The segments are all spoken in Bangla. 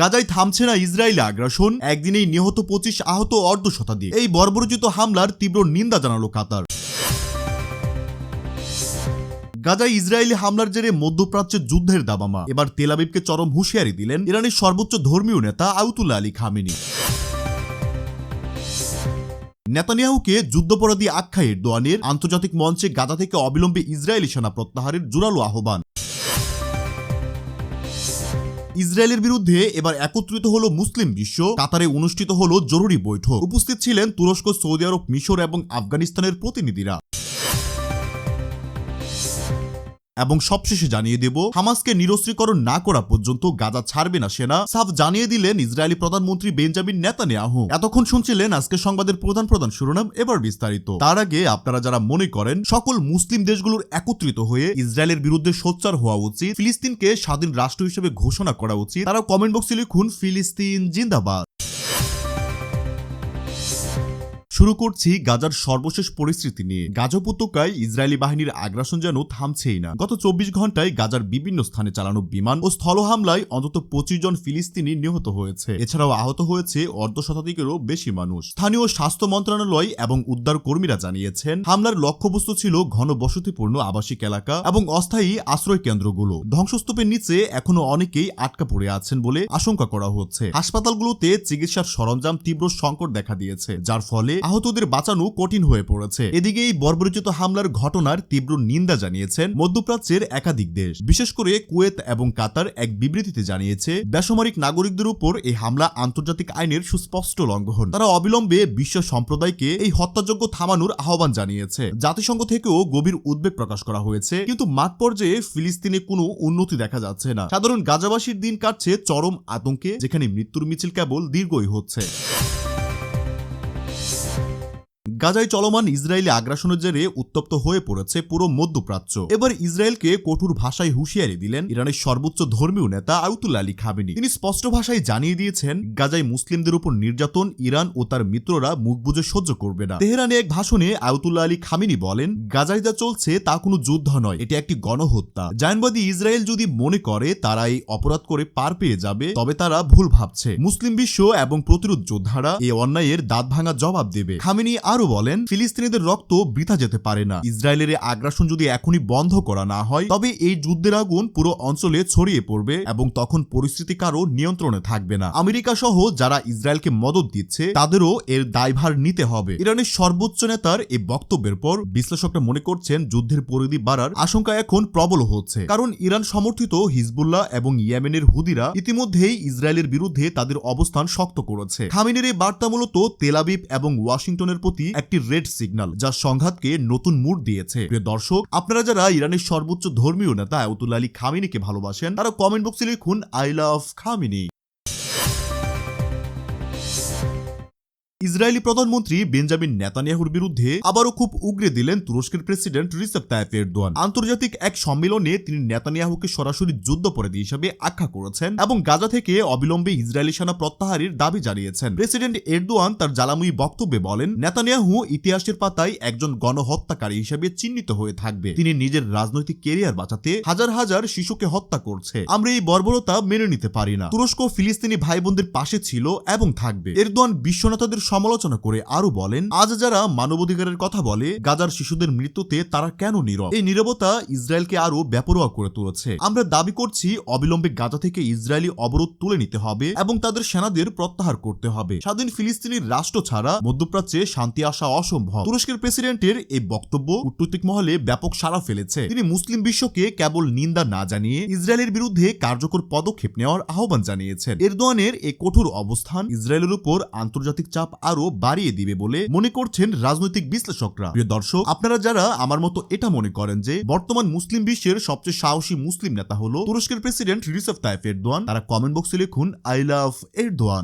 গাজায় থামছে না ইসরায়েলি আগ্রাসন, একদিনেই নিহত 25, আহত অর্ধশতাধিক। এই বর্বরোচিত হামলার তীব্র নিন্দা জানালো কাতার। গাজায় ইসরায়েলি হামলার জেরে মধ্যপ্রাচ্যের যুদ্ধের দাবামা। এবার তেল আবিবকে চরম হুঁশিয়ারি দিলেন ইরানের সর্বোচ্চ ধর্মীয় নেতা আয়াতুল্লাহ আলী খামেনি। নেতানিয়াহুকে যুদ্ধাপরাধী আখ্যা এরদোয়ানের, আন্তর্জাতিক মঞ্চে গাজা থেকে অবিলম্বে ইসরায়েলি সেনা প্রত্যাহারের জোরালো আহ্বান। ইসরায়েলের বিরুদ্ধে এবার একত্রিত হলো মুসলিম বিশ্ব। কাতারে অনুষ্ঠিত হলো জরুরি বৈঠক। উপস্থিত ছিলেন তুরস্ক, সৌদি আরব, মিশর এবং আফগানিস্তানের প্রতিনিধিরা। এবং সবশেষে জানিয়ে দেব, হামাসকে নিরস্ত্রীকরণ না করা পর্যন্ত গাজা ছাড়বে না সেনা, সাফ জানিয়ে দিলেন ইসরায়েলি প্রধানমন্ত্রী বেঞ্জামিন নেতানিয়াহু। এতক্ষণ শুনছিলেন আজকের সংবাদের প্রধান শিরোনাম, এবার বিস্তারিত। তার আগে আপনারা যারা মনে করেন সকল মুসলিম দেশগুলোর একত্রিত হয়ে ইসরায়েলের বিরুদ্ধে সোচ্চার হওয়া উচিত, ফিলিস্তিনকে স্বাধীন রাষ্ট্র হিসেবে ঘোষণা করা উচিত, তারা কমেন্ট বক্সে লিখুন ফিলিস্তিন জিন্দাবাদ। শুরু করছি গাজার সর্বশেষ পরিস্থিতি নিয়ে। গাজা উপত্যকায় ইসরায়েলি বাহিনীর আগ্রাসন যেন থামছেই না। গত 24 ঘন্টায় গাজার বিভিন্ন স্থানে চালানো বিমান ও স্থল হামলায় অন্তত 25 জন ফিলিস্তিনি নিহত হয়েছে। এছাড়াও আহত হয়েছে অর্ধশতাধিকেরও বেশি মানুষ। স্থানীয় স্বাস্থ্য মন্ত্রণালয় এবং উদ্ধার কর্মীরা জানিয়েছেন, হামলার লক্ষ্যবস্তু ছিল ঘনবসতিপূর্ণ আবাসিক এলাকা এবং অস্থায়ী আশ্রয় কেন্দ্রগুলো। ধ্বংসস্তূপের নিচে এখনো অনেকেই আটকা পড়ে আছেন বলে আশঙ্কা করা হচ্ছে। হাসপাতালগুলোতে চিকিৎসার সরঞ্জাম তীব্র সংকট দেখা দিয়েছে, যার ফলে আহতদের বাঁচানো কঠিন হয়ে পড়েছে। এদিকে এই বর্বরোচিত হামলার ঘটনার তীব্র নিন্দা জানিয়েছেন মধ্যপ্রাচ্যের একাধিক দেশ। বিশেষ করে কুয়েত এবং কাতার এক বিবৃতিতে জানিয়েছে, বেসামরিক নাগরিকদের উপর এই হামলা আন্তর্জাতিক আইনের সুস্পষ্ট লঙ্ঘন। তারা অবিলম্বে বিশ্ব সম্প্রদায়কে এই হত্যাযজ্ঞ থামানোর আহ্বান জানিয়েছে। জাতিসংঘ থেকেও গভীর উদ্বেগ প্রকাশ করা হয়েছে, কিন্তু মাঠ পর্যায়ে ফিলিস্তিনে কোনো উন্নতি দেখা যাচ্ছে না। সাধারণ গাজাবাসীর দিন কাটছে চরম আতঙ্কে, যেখানে মৃত্যুর মিছিল কেবল দীর্ঘই হচ্ছে। গাজায় চলমান ইসরায়েলি আগ্রাসনের জেরে উত্তপ্ত হয়ে পড়েছে পুরো মধ্যপ্রাচ্য। এবার ইসরায়েলকে কঠোর ভাষায় হুঁশিয়ারি দিলেন ইরানের সর্বোচ্চ ধর্মীয় নেতা আয়াতুল্লাহ আলী খামেনি। তিনি স্পষ্ট ভাষায় জানিয়ে দিয়েছেন, গাজায় মুসলিমদের উপর নির্যাতন ইরান ও তার মিত্ররা মুখ বুজে সহ্য করবে না। তেহরানে এক ভাষণে আয়াতুল্লাহ আলী খামেনি বলেন, গাজায় যা চলছে তা কোনো যুদ্ধ নয়, এটি একটি গণহত্যা। জায়নবাদী ইসরায়েল যদি মনে করে তারা এই অপরাধ করে পার পেয়ে যাবে, তবে তারা ভুল ভাবছে। মুসলিম বিশ্ব এবং প্রতিরোধ যোদ্ধারা এই অন্যায়ের দাঁত ভাঙা জবাব দেবে। খামেনি আরো বলেন, ফিলিস্তিনিদের রক্ত বৃথা যেতে পারে না। ইসরায়েলের আগ্রাসন যদি এখনই বন্ধ করা না হয়, তবে এই যুদ্ধের আগুন পুরো অঞ্চলে ছড়িয়ে পড়বে এবং তখন পরিস্থিতি কারো নিয়ন্ত্রণে থাকবে না। আমেরিকা সহ যারা ইসরায়েলকে মদদ দিচ্ছে তাদেরও এর দায়ভার নিতে হবে। ইরানের সর্বোচ্চ নেতার এই বক্তব্যের পর বিশ্লেষকরা মনে করছেন, যুদ্ধের পরিধি বাড়ার আশঙ্কা এখন প্রবল হচ্ছে, কারণ ইরান সমর্থিত হিজবুল্লাহ এবং ইয়েমেনের হুদিরা ইতিমধ্যেই ইসরায়েলের বিরুদ্ধে তাদের অবস্থান শক্ত করেছে। খামেনির এই বার্তা মূলত তেল আবিব এবং ওয়াশিংটনের প্রতি একটি রেড সিগন্যাল, যা সংঘাতকে নতুন মুড দিয়েছে। প্রিয় দর্শক, আপনারা যারা ইরানের সর্বোচ্চ ধর্মীয় নেতা আয়াতুল্লাহ আলী খামেনিকে ভালোবাসেন, তারা কমেন্ট বক্সে লিখুন আই লাভ খামেনি। ইসরায়েলি প্রধানমন্ত্রী বেঞ্জামিন নেতানিয়াহুর বিরুদ্ধে আবারও খুব উগরে দিলেন তুরস্কের প্রেসিডেন্ট রিসেপ তাইয়েপ এরদোয়ান। আন্তর্জাতিক এক সম্মেলনে তিনি নেতানিয়াহুকে সরাসরি যুদ্ধাপরাধী হিসেবে আখ্যা করেছেন এবং গাজা থেকে অবিলম্বে ইসরায়েলি সেনা প্রত্যাহারের দাবি জানিয়েছেন। প্রেসিডেন্ট এরদোয়ান তার জ্বালাময়ী বক্তব্যে বলেন, নেতানিয়াহু ইতিহাসের পাতায় একজন গণহত্যাকারী হিসেবে চিহ্নিত হয়ে থাকবে। তিনি নিজের রাজনৈতিক কেরিয়ার বাঁচাতে হাজার হাজার শিশুকে হত্যা করছে। আমরা এই বর্বরতা মেনে নিতে পারি না। তুরস্ক ফিলিস্তিনি ভাই বোনদের পাশে ছিল এবং থাকবে। এরদোয়ান বিশ্বনেতাদের সমালোচনা করে আরো বলেন, আজ যারা মানবাধিকারের কথা বলে, গাজার শিশুদের মৃত্যুতে তারা কেন নীরব? এই নীরবতা ইসরায়েলকে আরো বেপরোয়া করে তুলেছে। আমরা দাবি করছি, অবিলম্বে গাজা থেকে ইসরায়েলি অবরোধ তুলে নিতে হবে এবং তাদের সেনাদের প্রত্যাহার করতে হবে। স্বাধীন ফিলিস্তিনির রাষ্ট্র ছাড়া মধ্যপ্রাচ্যে শান্তি আসা অসম্ভব। তুরস্কের প্রেসিডেন্টের এই বক্তব্য কূটনৈতিক মহলে ব্যাপক সাড়া ফেলেছে। তিনি মুসলিম বিশ্বকে কেবল নিন্দা না জানিয়ে ইসরায়েলের বিরুদ্ধে কার্যকর পদক্ষেপ নেওয়ার আহ্বান জানিয়েছেন। এরদোয়ানের এই কঠোর অবস্থান ইসরায়েলের উপর আন্তর্জাতিক চাপ আরো বাড়িয়ে দিবে বলে মনে করছেন রাজনৈতিক বিশ্লেষকরা। প্রিয় দর্শক, আপনারা যারা আমার মতো এটা মনে করেন যে বর্তমান মুসলিম বিশ্বের সবচেয়ে সাহসী মুসলিম নেতা হলো তুরস্কের প্রেসিডেন্ট রিসেপ তাইয়েপ এরদোয়ান, তারা কমেন্ট বক্সে লিখুন আই লাভ এরদোয়ান।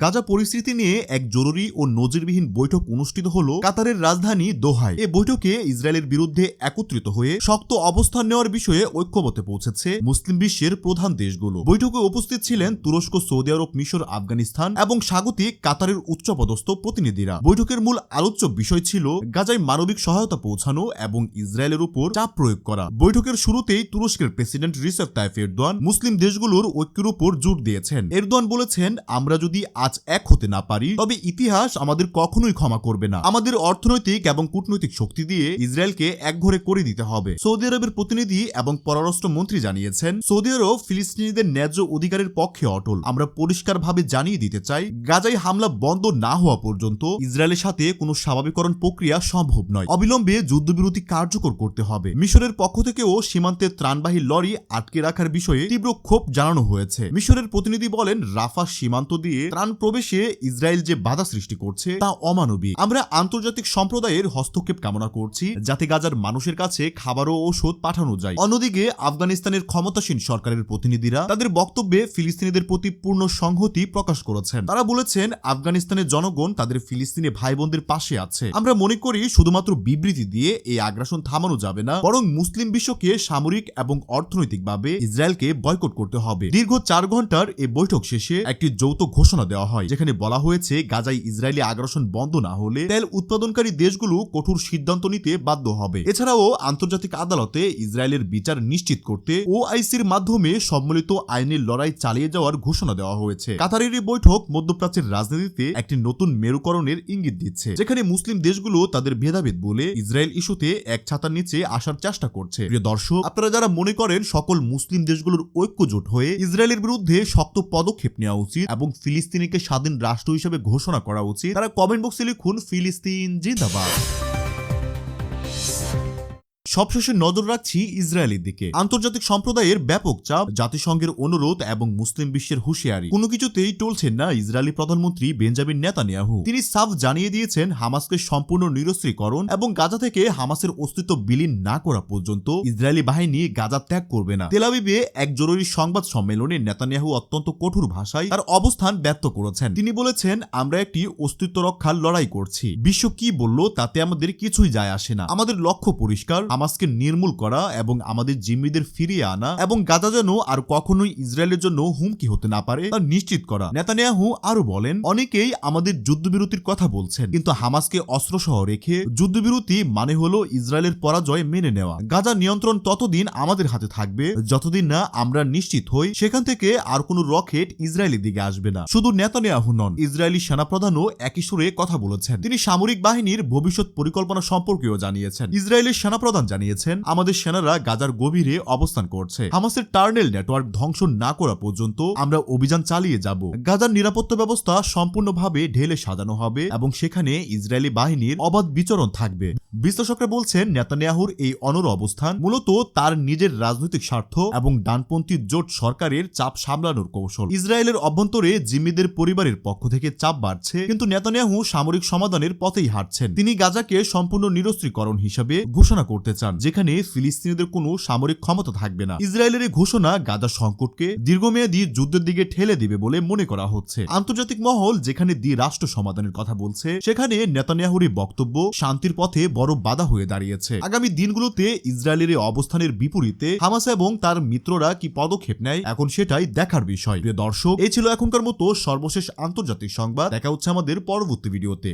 গাজা পরিস্থিতি নিয়ে এক জরুরি ও নজিরবিহীন বৈঠক অনুষ্ঠিত হলো কাতারের রাজধানী দোহায়। এই বৈঠকে ইসরায়েলের বিরুদ্ধে একত্রিত হয়ে শক্ত অবস্থান নেওয়ার বিষয়ে ঐক্যমতে পৌঁছেছে মুসলিম বিশ্বের প্রধান দেশগুলো। বৈঠকে উপস্থিত ছিলেন তুরস্ক, সৌদি আরব, মিশর, আফগানিস্তান এবং স্বাগতিক কাতারের উচ্চপদস্থ প্রতিনিধিরা। বৈঠকের মূল আলোচ্য বিষয় ছিল গাজায় মানবিক সহায়তা পৌঁছানো এবং ইসরায়েলের উপর চাপ প্রয়োগ করা। বৈঠকের শুরুতেই তুরস্কের প্রেসিডেন্ট রিসেপ তাইপ এরদোয়ান মুসলিম দেশগুলোর ঐক্যের উপর জোর দিয়েছেন। এরদোয়ান বলেছেন, আমরা যদি আজ এক হতে না পারি তবে ইতিহাস আমাদের কখনোই ক্ষমা করবে না। আমাদের অর্থনৈতিক এবং কূটনৈতিক শক্তি দিয়ে ইসরায়েলকে একঘরে করে দিতে হবে। সৌদি আরবের প্রতিনিধি এবং পররাষ্ট্র মন্ত্রী জানিয়েছেন, সৌদি আরব ফিলিস্তিনিদের ন্যায্য অধিকারের পক্ষে অটল। আমরা পরিষ্কারভাবে জানিয়ে দিতে চাই, গাজায় হামলা বন্ধ না হওয়া পর্যন্ত ইসরায়েলের সাথে কোনো স্বাভাবিকরণ প্রক্রিয়া সম্ভব নয়। অবিলম্বে যুদ্ধবিরতি কার্যকর করতে হবে। মিশরের পক্ষ থেকেও সীমান্তে ত্রাণবাহী লরি আটকে রাখার বিষয়ে তীব্র ক্ষোভ জানানো হয়েছে। মিশরের প্রতিনিধি বলেন, রাফা সীমান্ত দিয়ে ত্রাণ প্রবেশে ইসরায়েল যে বাধা সৃষ্টি করছে তা অমানবিক। আমরা আন্তর্জাতিক সম্প্রদায়ের হস্তক্ষেপ কামনা করছি যাতে গাজার মানুষের কাছে খাবার ও ঔষধ পাঠানো যায়। অন্যদিকে আফগানিস্তানের ক্ষমতাসীন সরকারের প্রতিনিধিরা তাদের বক্তব্যে ফিলিস্তিনিদের প্রতি পূর্ণ সংহতি প্রকাশ করেছেন। তারা বলেছেন, আফগানিস্তানের জনগণ তাদের ফিলিস্তিনি ভাই বোনদের পাশে আছে। আমরা মনে করি শুধুমাত্র বিবৃতি দিয়ে এই আগ্রাসন থামানো যাবে না, বরং মুসলিম বিশ্বকে সামরিক এবং অর্থনৈতিকভাবে ইসরায়েলকে বয়কট করতে হবে। দীর্ঘ 4 ঘন্টার এই বৈঠক শেষে একটি যৌথ ঘোষণা দেওয়া হয়, যেখানে বলা হয়েছে গাজায় ইসরায়েলি আগ্রাসন বন্ধ না হলে তেল উৎপাদনকারী দেশগুলো কঠোর সিদ্ধান্ত নিতে বাধ্য হবে। এছাড়াও আন্তর্জাতিক আদালতে ইসরায়েলের বিচার নিশ্চিত করতে ওআইসির মাধ্যমে সম্মিলিত আইনের লড়াই চালিয়ে যাওয়ার ঘোষণা দেওয়া হয়েছে। কাতারের এই বৈঠক মধ্যপ্রাচ্যের রাজনীতিতে একটি নতুন মেরুকরণের ইঙ্গিত দিচ্ছে, যেখানে মুসলিম দেশগুলো তাদের ভেদাভেদ বলে ইসরায়েল ইস্যুতে এক ছাতার নিচে আসার চেষ্টা করছে। প্রিয় দর্শক, আপনারা যারা মনে করেন সকল মুসলিম দেশগুলোর ঐক্যজোট হয়ে ইসরায়েলের বিরুদ্ধে শক্ত পদক্ষেপ নেওয়া উচিত এবং ফিলিস্তিনিকে স্বাধীন রাষ্ট্র হিসেবে ঘোষণা করা উচিত, তারা কমেন্ট বক্সে লিখুন ফিলিস্তিন জিন্দাবাদ। সবশেষে নজর রাখছি ইসরায়েলের দিকে। আন্তর্জাতিক সম্প্রদায়ের ব্যাপক চাপ, জাতিসংঘের অনুরোধ এবং মুসলিম বিশ্বের হুঁশিয়ারি, কোনো কিছুতেই টলছেন না ইসরায়েলি প্রধানমন্ত্রী বেঞ্জামিন নেতানিয়াহু। তিনি সাফ জানিয়ে দিয়েছেন, হামাসকে সম্পূর্ণ নিরস্ত্রীকরণ এবং গাজা থেকে হামাসের অস্তিত্ব বিলীন না করা পর্যন্ত ইসরায়েলি বাহিনী গাজা ত্যাগ করবে না। তেল আবিবে এক জরুরি সংবাদ সম্মেলনে নেতানিয়াহু অত্যন্ত কঠোর ভাষায় তার অবস্থান ব্যক্ত করেছেন। তিনি বলেছেন, আমরা একটি অস্তিত্ব রক্ষার লড়াই করছি। বিশ্ব কি বলল তাতে আমাদের কিছুই যায় আসে না। আমাদের লক্ষ্য পরিষ্কার, হামাসকে নির্মূল করা এবং আমাদের জিম্মিদের ফিরিয়ে আনা এবং গাজা যেন আর কখনোই ইসরায়েলের জন্য হুমকি হতে না পারে তা নিশ্চিত করা। নেতানিয়াহু আরো বলেন, অনেকেই আমাদের যুদ্ধবিরতির কথা বলছেন, কিন্তু হামাসকে অস্ত্রসহ রেখে যুদ্ধবিরতি মানে হলো ইসরায়েলের পরাজয় মেনে নেওয়া। গাজা নিয়ন্ত্রণ ততদিন আমাদের হাতে থাকবে যতদিন না আমরা নিশ্চিত হই সেখান থেকে আর কোনো রকেট ইসরায়েলের দিকে আসবে না। শুধু নেতানিয়াহু নন, ইসরায়েলি সেনাপ্রধানও একই সুরে কথা বলেছেন। তিনি সামরিক বাহিনীর ভবিষ্যৎ পরিকল্পনা সম্পর্কেও জানিয়েছেন। ইসরায়েলের সেনাপ্রধান জানিয়েছেন, আমাদের সেনারা গাজার গভীরে অবস্থান করছে। হামাসের টার্নেল নেটওয়ার্ক ধ্বংস না করা পর্যন্ত আমরা অভিযান চালিয়ে যাব। গাজার নিরাপত্তা ব্যবস্থা সম্পূর্ণভাবে ঢেলে সাজানো হবে এবং সেখানে ইসরায়েলি বাহিনীর অবাধ বিচরণ থাকবে। বিশ্লেষকরা বলছেন, নেতানিয়াহুর এই অনড় অবস্থান মূলত তার নিজের রাজনৈতিক স্বার্থ এবং ডানপন্থী জোট সরকারের চাপ সামলানোর কৌশল। ইসরায়েলের অভ্যন্তরে জিম্মিদের পরিবারের পক্ষ থেকে চাপ বাড়ছে, কিন্তু নেতানিয়াহু সামরিক সমাধানের পথেই হাঁটছেন। তিনি গাজাকে সম্পূর্ণ নিরস্ত্রীকরণ হিসাবে ঘোষণা করতে চান, যেখানে ফিলিস্তিনিদের কোনো সামরিক ক্ষমতা থাকবে না। ইসরায়েলের এই ঘোষণা গাজা সংকটকে দীর্ঘমেয়াদী যুদ্ধের দিকে ঠেলে দিবে বলে মনে করা হচ্ছে। আন্তর্জাতিক মহল যেখানে দ্বি-রাষ্ট্র সমাধানের কথা বলছে, সেখানে নেতানিয়াহুর বক্তব্য শান্তির পথে বড় বাধা হয়ে দাঁড়িয়েছে। আগামী দিনগুলোতে ইসরায়েলের এই অবস্থানের বিপরীতে হামাস এবং তার মিত্ররা কি পদক্ষেপ নেয়, এখন সেটাই দেখার বিষয়। প্রিয় দর্শক, এই ছিল এখনকার মতো সর্বশেষ আন্তর্জাতিক সংবাদ। দেখা হচ্ছে আমাদের পরবর্তী ভিডিওতে।